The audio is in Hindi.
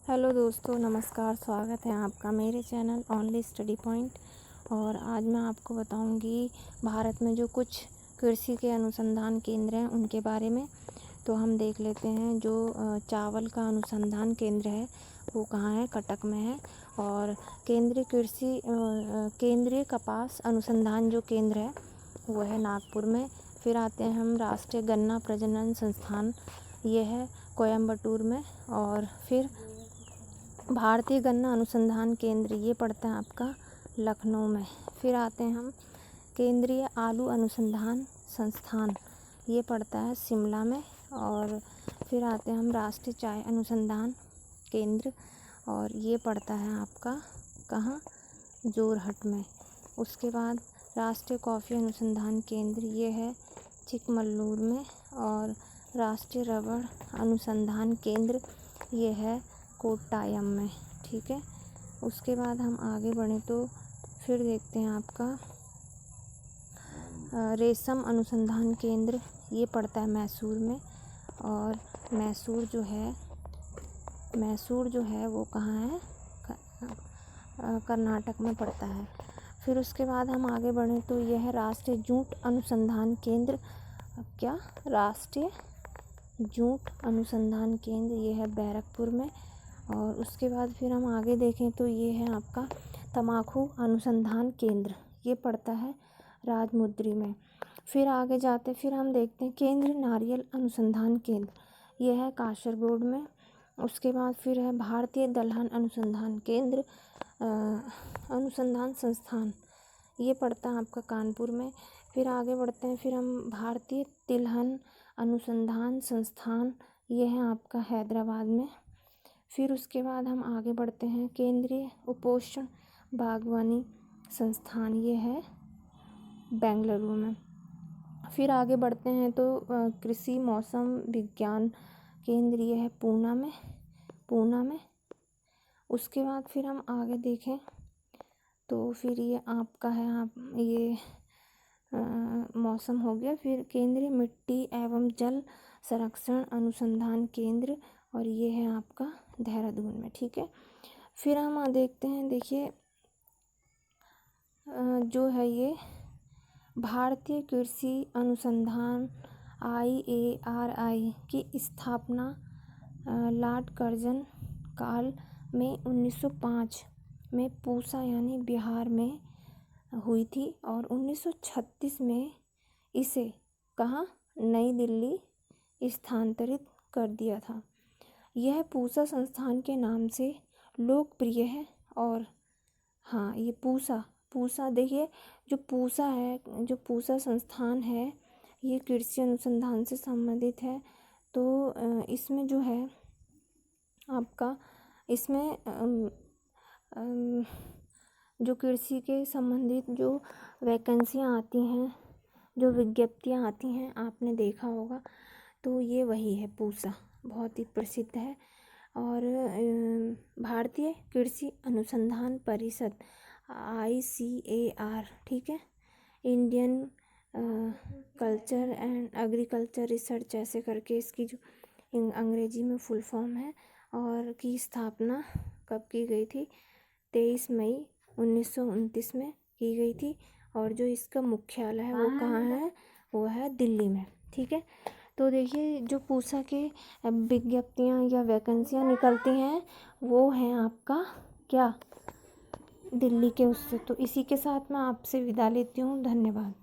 हेलो दोस्तों, नमस्कार। स्वागत है आपका मेरे चैनल ओनली स्टडी पॉइंट। और आज मैं आपको बताऊंगी भारत में जो कुछ कृषि के अनुसंधान केंद्र हैं उनके बारे में। तो हम देख लेते हैं जो चावल का अनुसंधान केंद्र है वो कहाँ है, कटक में है। और केंद्रीय कपास अनुसंधान जो केंद्र है वो है नागपुर में। फिर आते हैं हम राष्ट्रीय गन्ना प्रजनन संस्थान, ये है कोयम्बटूर में। और फिर भारतीय गन्ना अनुसंधान केंद्र, ये पड़ता है आपका लखनऊ में। फिर आते हैं हम केंद्रीय आलू अनुसंधान संस्थान, ये पड़ता है शिमला में। और फिर आते हैं हम राष्ट्रीय चाय अनुसंधान केंद्र, और ये पड़ता है आपका कहाँ, जोरहट में। उसके बाद राष्ट्रीय कॉफ़ी अनुसंधान केंद्र, ये है चिकमगलूर में। और राष्ट्रीय रबड़ अनुसंधान केंद्र, ये है कोट्टायम में। ठीक है। उसके बाद हम आगे बढ़ें तो फिर देखते हैं आपका रेशम अनुसंधान केंद्र, ये पड़ता है मैसूर में। और मैसूर जो है वो कहाँ है, कर्नाटक में पड़ता है। फिर उसके बाद हम आगे बढ़ें तो यह है राष्ट्रीय जूट अनुसंधान केंद्र। क्या, राष्ट्रीय जूट अनुसंधान केंद्र, ये है बैरकपुर में। और उसके बाद फिर हम आगे देखें तो ये है आपका तम्बाकू अनुसंधान केंद्र, ये पड़ता है राजमुंद्री में। फिर आगे जाते फिर हम देखते हैं केंद्रीय नारियल अनुसंधान केंद्र, ये है कासरगोड में। उसके बाद फिर है भारतीय दलहन अनुसंधान केंद्र अनुसंधान संस्थान, ये पड़ता है आपका कानपुर में। फिर आगे बढ़ते हैं, फिर हम भारतीय तिलहन अनुसंधान संस्थान, ये है आपका हैदराबाद में। फिर उसके बाद हम आगे बढ़ते हैं केंद्रीय उपोष्ण बागवानी संस्थान, ये है बेंगलुरु में। फिर आगे बढ़ते हैं तो कृषि मौसम विज्ञान केंद्र, ये है पूना में। उसके बाद फिर हम आगे देखें तो फिर ये आपका है, आप ये मौसम हो गया। फिर केंद्रीय मिट्टी एवं जल संरक्षण अनुसंधान केंद्र, और ये है आपका देहरादून में। ठीक है। फिर हम देखते हैं, देखिए जो है ये भारतीय कृषि अनुसंधान IARI की स्थापना लॉर्ड कर्जन काल में 1905 में पूसा यानी बिहार में हुई थी। और 1936 में इसे कहाँ, नई दिल्ली स्थानांतरित कर दिया था। यह पूसा संस्थान के नाम से लोकप्रिय है। और हाँ, ये पूसा देखिए, जो पूसा संस्थान है ये कृषि अनुसंधान से संबंधित है। तो इसमें जो है आपका, इसमें जो कृषि के संबंधित जो वैकेंसियाँ आती हैं, जो विज्ञप्तियाँ आती हैं, आपने देखा होगा, तो ये वही है पूसा, बहुत ही प्रसिद्ध है। और भारतीय कृषि अनुसंधान परिषद ICAR, ठीक है, Indian culture and agriculture research, ऐसे करके इसकी जो अंग्रेजी में फुल फॉर्म है। और की स्थापना कब की गई थी, 23 मई 1929 में की गई थी। और जो इसका मुख्यालय है वो कहाँ है, वो है दिल्ली में। ठीक है। तो देखिए जो पूसा के विज्ञप्तियाँ या वैकेंसियाँ निकलती हैं वो हैं आपका क्या, दिल्ली के उससे। तो इसी के साथ मैं आपसे विदा लेती हूँ। धन्यवाद।